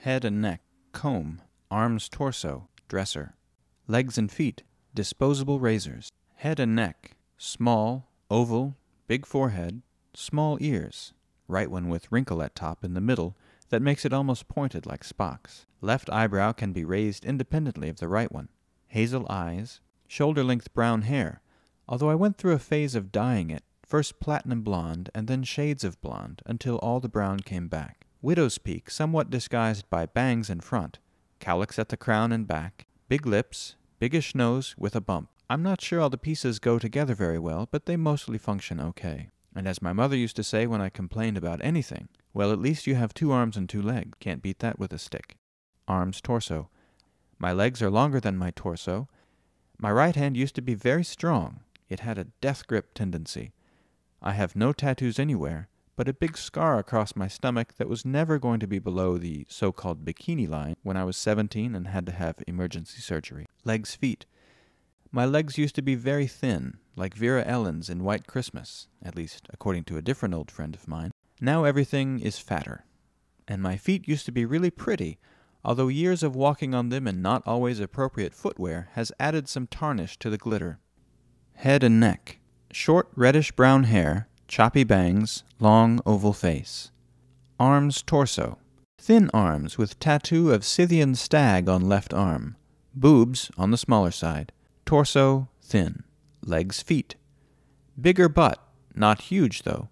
Head and neck, comb. Arms, torso, dresser. Legs and feet, disposable razors. Head and neck, small, oval, big forehead, small ears. Right one with wrinkle at top in the middle that makes it almost pointed like Spock's. Left eyebrow can be raised independently of the right one. Hazel eyes, shoulder-length brown hair, although I went through a phase of dyeing it, first platinum blonde and then shades of blonde, until all the brown came back. Widow's peak, somewhat disguised by bangs in front. Cowlicks at the crown and back. Big lips, biggish nose with a bump. I'm not sure all the pieces go together very well, but they mostly function okay. And as my mother used to say when I complained about anything, well, at least you have 2 arms and 2 legs. Can't beat that with a stick. Arms, torso. My legs are longer than my torso. My right hand used to be very strong. It had a death grip tendency. I have no tattoos anywhere, but a big scar across my stomach that was never going to be below the so-called bikini line when I was 17 and had to have emergency surgery. Legs, feet. My legs used to be very thin, like Vera Ellen's in White Christmas, at least according to a different old friend of mine. Now everything is fatter. And my feet used to be really pretty, although years of walking on them and not always appropriate footwear has added some tarnish to the glitter. Head and neck. Short reddish-brown hair, choppy bangs, long oval face. Arms, torso. Thin arms with tattoo of Scythian stag on left arm. Boobs on the smaller side. Torso, thin. Legs, feet. Bigger butt, not huge though.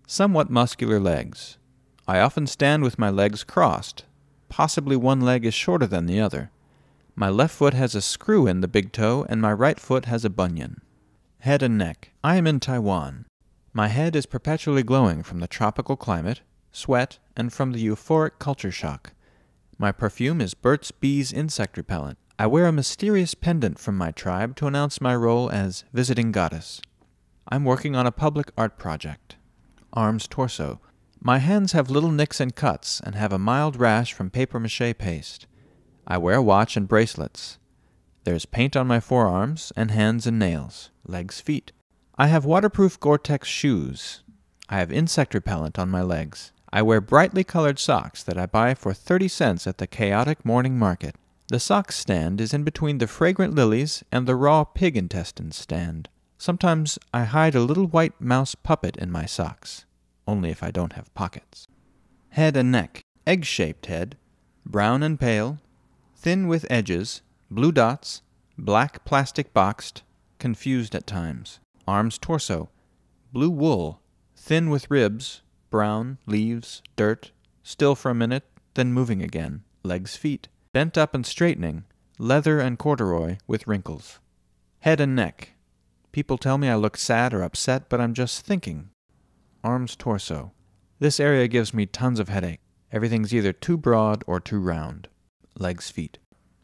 Somewhat muscular legs. I often stand with my legs crossed. Possibly one leg is shorter than the other. My left foot has a screw in the big toe and my right foot has a bunion. Head and neck. I am in Taiwan. My head is perpetually glowing from the tropical climate, sweat, and from the euphoric culture shock. My perfume is Burt's Bees insect repellent. I wear a mysterious pendant from my tribe to announce my role as visiting goddess. I'm working on a public art project. Arms, torso. My hands have little nicks and cuts and have a mild rash from papier-mâché paste. I wear a watch and bracelets. There's paint on my forearms and hands and nails. Legs, feet. I have waterproof Gore-Tex shoes. I have insect repellent on my legs. I wear brightly colored socks that I buy for 30 cents at the chaotic morning market. The socks stand is in between the fragrant lilies and the raw pig intestines stand. Sometimes I hide a little white mouse puppet in my socks, only if I don't have pockets. Head and neck. Egg-shaped head, brown and pale, thin with edges, blue dots, black plastic boxed, confused at times. Arms, torso. Blue wool, thin with ribs, brown, leaves, dirt, still for a minute, then moving again. Legs, feet. Bent up and straightening, leather and corduroy with wrinkles. Head and neck. People tell me I look sad or upset, but I'm just thinking. Arms, torso. This area gives me tons of headache. Everything's either too broad or too round. Legs, feet.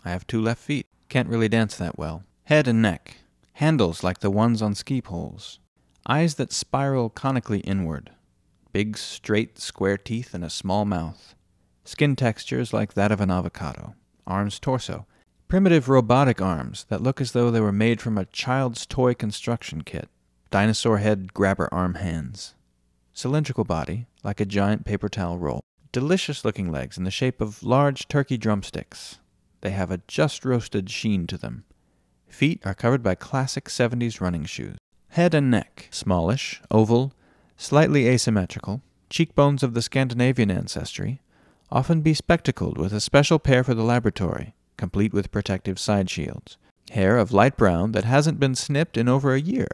I have 2 left feet. Can't really dance that well. Head and neck. Handles like the ones on ski poles. Eyes that spiral conically inward. Big, straight, square teeth and a small mouth. Skin textures like that of an avocado. Arms, torso. Primitive robotic arms that look as though they were made from a child's toy construction kit. Dinosaur head grabber arm hands. Cylindrical body, like a giant paper towel roll. Delicious-looking legs in the shape of large turkey drumsticks. They have a just-roasted sheen to them. Feet are covered by classic 70s running shoes. Head and neck. Smallish, oval, slightly asymmetrical. Cheekbones of the Scandinavian ancestry. Often bespectacled with a special pair for the laboratory, complete with protective side shields. Hair of light brown that hasn't been snipped in over a year.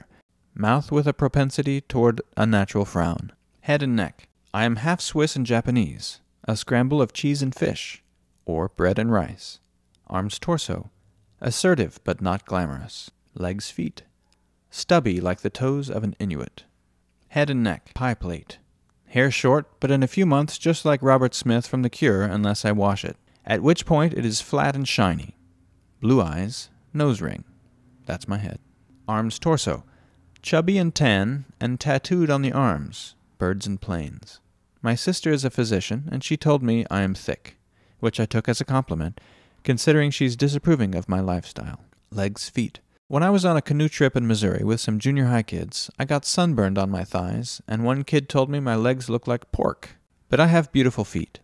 Mouth with a propensity toward a natural frown. Head and neck. I am half Swiss and Japanese. A scramble of cheese and fish. Or bread and rice. Arms, torso. Assertive but not glamorous. Legs, feet. Stubby like the toes of an Inuit. Head and neck. Pie plate. Hair short, but in a few months just like Robert Smith from The Cure unless I wash it, at which point it is flat and shiny. Blue eyes, nose ring. That's my head. Arms, torso. Chubby and tan, and tattooed on the arms, birds and planes. My sister is a physician, and she told me I am thick, which I took as a compliment, considering she's disapproving of my lifestyle. Legs, feet. When I was on a canoe trip in Missouri with some junior high kids, I got sunburned on my thighs, and one kid told me my legs look like pork. But I have beautiful feet.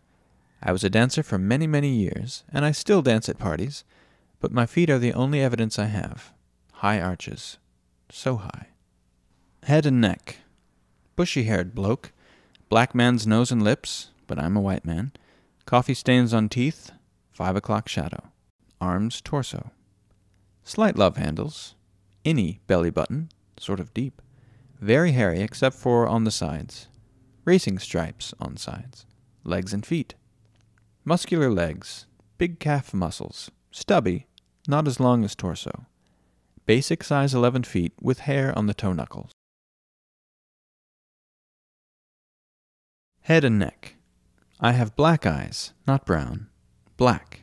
I was a dancer for many, many years, and I still dance at parties, but my feet are the only evidence I have. High arches. So high. Head and neck. Bushy-haired bloke. Black man's nose and lips, but I'm a white man. Coffee stains on teeth. 5 o'clock shadow. Arms, torso. Slight love handles. Innie belly button, sort of deep. Very hairy except for on the sides. Racing stripes on sides. Legs and feet. Muscular legs. Big calf muscles. Stubby, not as long as torso. Basic size 11 feet with hair on the toe knuckles. Head and neck. I have black eyes, not brown. Black.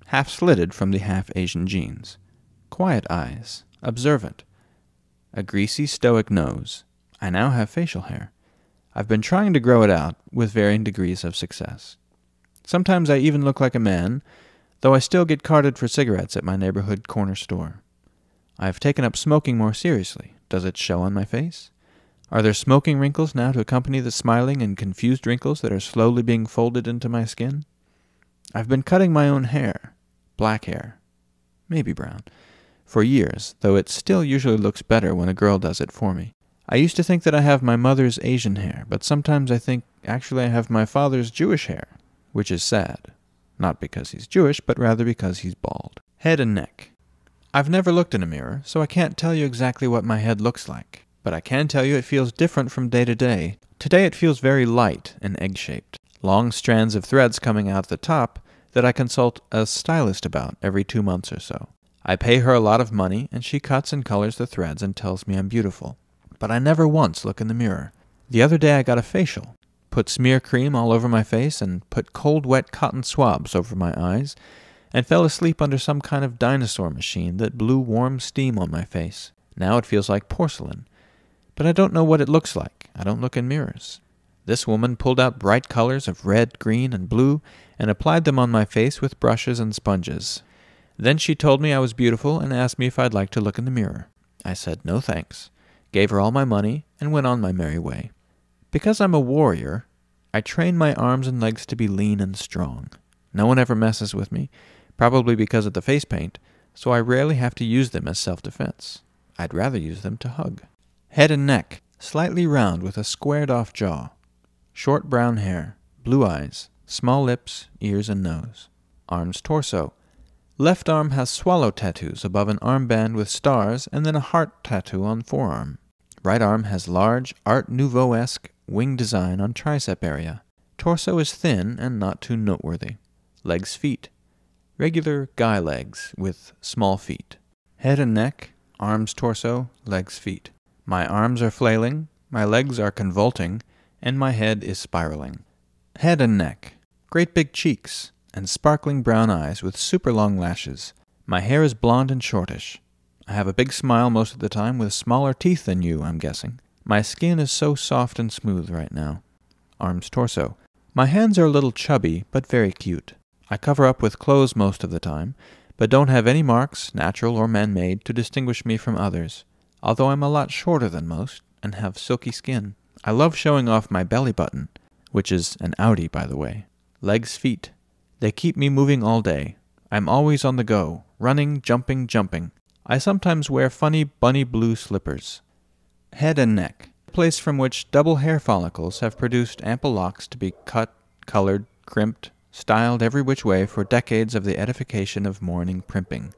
Half slitted from the half Asian genes. Quiet eyes. Observant. A greasy, stoic nose. I now have facial hair. I've been trying to grow it out with varying degrees of success. Sometimes I even look like a man, though I still get carded for cigarettes at my neighborhood corner store. I have taken up smoking more seriously. Does it show on my face? Are there smoking wrinkles now to accompany the smiling and confused wrinkles that are slowly being folded into my skin? I've been cutting my own hair. Black hair. Maybe brown. For years, though it still usually looks better when a girl does it for me. I used to think that I have my mother's Asian hair, but sometimes I think actually I have my father's Jewish hair, which is sad. Not because he's Jewish, but rather because he's bald. Head and neck. I've never looked in a mirror, so I can't tell you exactly what my head looks like, but I can tell you it feels different from day to day. Today it feels very light and egg-shaped. Long strands of threads coming out the top that I consult a stylist about every 2 months or so. I pay her a lot of money, and she cuts and colors the threads and tells me I'm beautiful. But I never once look in the mirror. The other day I got a facial. Put smear cream all over my face and put cold wet cotton swabs over my eyes, and fell asleep under some kind of dinosaur machine that blew warm steam on my face. Now it feels like porcelain. But I don't know what it looks like. I don't look in mirrors. This woman pulled out bright colors of red, green, and blue and applied them on my face with brushes and sponges. Then she told me I was beautiful and asked me if I'd like to look in the mirror. I said no thanks, gave her all my money, and went on my merry way. Because I'm a warrior, I train my arms and legs to be lean and strong. No one ever messes with me, probably because of the face paint, so I rarely have to use them as self-defense. I'd rather use them to hug. Head and neck, slightly round with a squared-off jaw. Short brown hair, blue eyes, small lips, ears, and nose. Arms, torso. Left arm has swallow tattoos above an armband with stars and then a heart tattoo on forearm. Right arm has large, Art Nouveau-esque wing design on tricep area. Torso is thin and not too noteworthy. Legs, feet. Regular guy legs with small feet. Head and neck, arms, torso, legs, feet. My arms are flailing, my legs are convolting, and my head is spiraling. Head and neck. Great big cheeks, and sparkling brown eyes with super long lashes. My hair is blonde and shortish. I have a big smile most of the time with smaller teeth than you, I'm guessing. My skin is so soft and smooth right now. Arms, torso. My hands are a little chubby, but very cute. I cover up with clothes most of the time, but don't have any marks, natural or man-made, to distinguish me from others, although I'm a lot shorter than most and have silky skin. I love showing off my belly button, which is an outie, by the way. Legs, feet. They keep me moving all day. I'm always on the go, running, jumping, jumping. I sometimes wear funny bunny blue slippers. Head and neck, a place from which double hair follicles have produced ample locks to be cut, colored, crimped, styled every which way for decades of the edification of morning primping,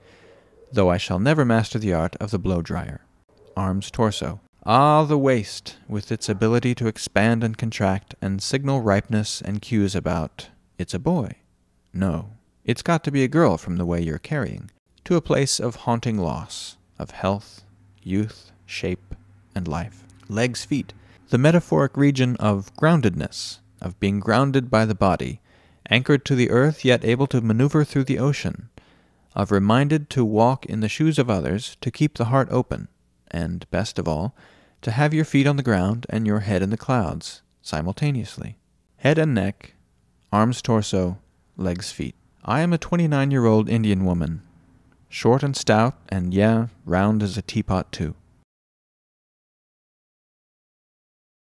though I shall never master the art of the blow-dryer. Arms, torso. Ah, the waist, with its ability to expand and contract and signal ripeness and cues about, it's a boy. No, it's got to be a girl from the way you're carrying, to a place of haunting loss, of health, youth, shape, and life. Legs, feet. The metaphoric region of groundedness, of being grounded by the body, anchored to the earth yet able to maneuver through the ocean, of reminded to walk in the shoes of others, to keep the heart open, and, best of all, to have your feet on the ground and your head in the clouds, simultaneously. Head and neck, arms, torso, legs, feet. I am a 29-year-old Indian woman, short and stout, and round as a teapot too.